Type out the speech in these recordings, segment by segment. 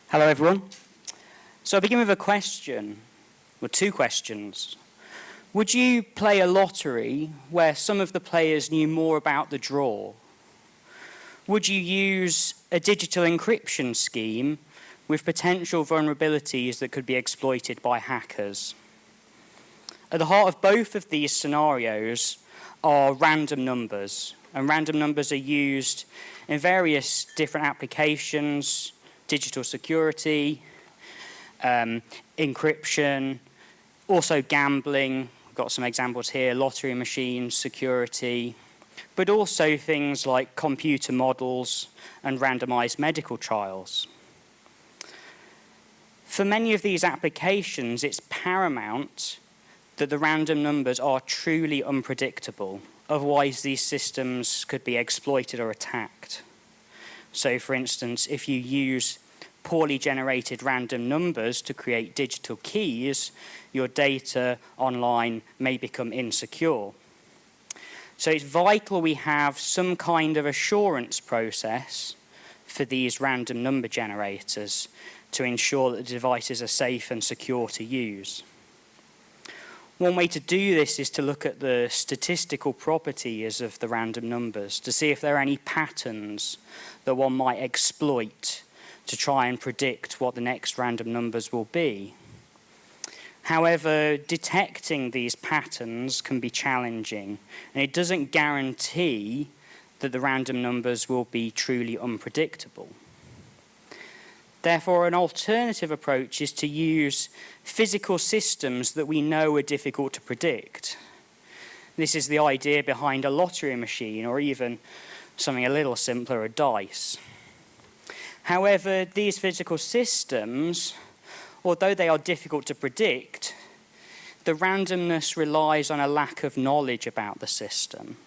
Hello, everyone. So I'll begin with a question, or two questions. Would you play a lottery where some of the players knew more about the draw? Would you use a digital encryption scheme with potential vulnerabilities that could be exploited by hackers? At the heart of both of these scenarios are random numbers, and random numbers are used in various different applications: digital security, encryption, also gambling. We've got some examples here: lottery machines, security, but also things like computer models and randomized medical trials. For many of these applications, it's paramount that the random numbers are truly unpredictable. Otherwise, these systems could be exploited or attacked. So, for instance, if you use poorly generated random numbers to create digital keys, your data online may become insecure. So it's vital we have some kind of assurance process for these random number generators to ensure that the devices are safe and secure to use. One way to do this is to look at the statistical properties of the random numbers to see if there are any patterns that one might exploit to try and predict what the next random numbers will be. However, detecting these patterns can be challenging, and it doesn't guarantee that the random numbers will be truly unpredictable. Therefore, an alternative approach is to use physical systems that we know are difficult to predict. This is the idea behind a lottery machine, or even something a little simpler, a dice. However, these physical systems, although they are difficult to predict, the randomness relies on a lack of knowledge about the system.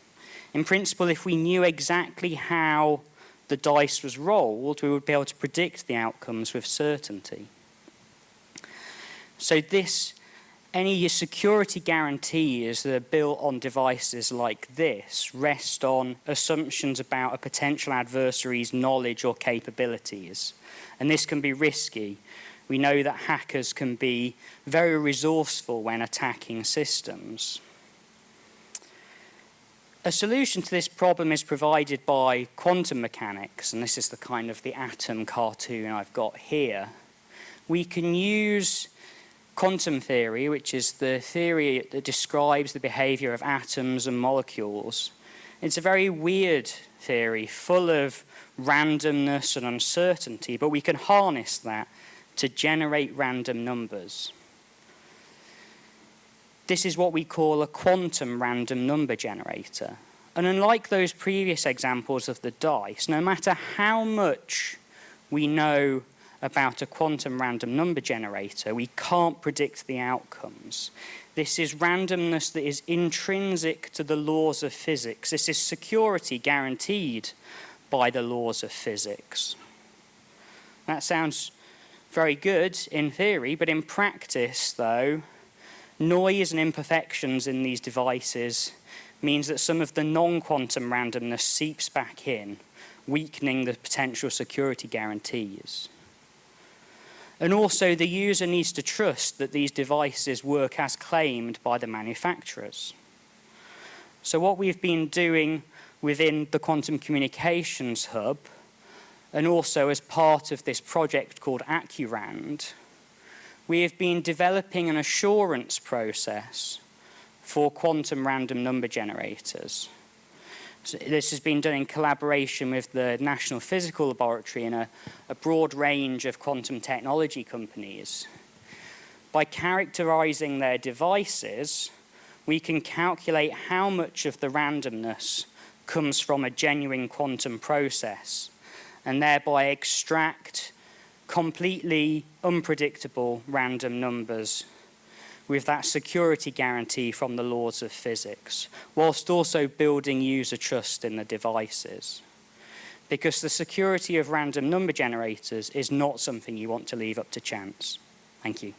In principle, if we knew exactly how the dice was rolled, we would be able to predict the outcomes with certainty. So any security guarantees that are built on devices like this rest on assumptions about a potential adversary's knowledge or capabilities. And this can be risky. We know that hackers can be very resourceful when attacking systems. A solution to this problem is provided by quantum mechanics, and this is the atom cartoon I've got here. We can use quantum theory, which is the theory that describes the behavior of atoms and molecules. It's a very weird theory, full of randomness and uncertainty, but we can harness that to generate random numbers. This is what we call a quantum random number generator. And unlike those previous examples of the dice, no matter how much we know about a quantum random number generator, we can't predict the outcomes. This is randomness that is intrinsic to the laws of physics. This is security guaranteed by the laws of physics. That sounds very good in theory, but in practice, though, noise and imperfections in these devices means that some of the non-quantum randomness seeps back in, weakening the potential security guarantees. And also, the user needs to trust that these devices work as claimed by the manufacturers. So what we've been doing within the Quantum Communications Hub, and also as part of this project called AccuRand, we have been developing an assurance process for quantum random number generators. So this has been done in collaboration with the National Physical Laboratory and a broad range of quantum technology companies. By characterizing their devices, we can calculate how much of the randomness comes from a genuine quantum process, and thereby extract completely unpredictable random numbers with that security guarantee from the laws of physics, whilst also building user trust in the devices. Because the security of random number generators is not something you want to leave up to chance. Thank you.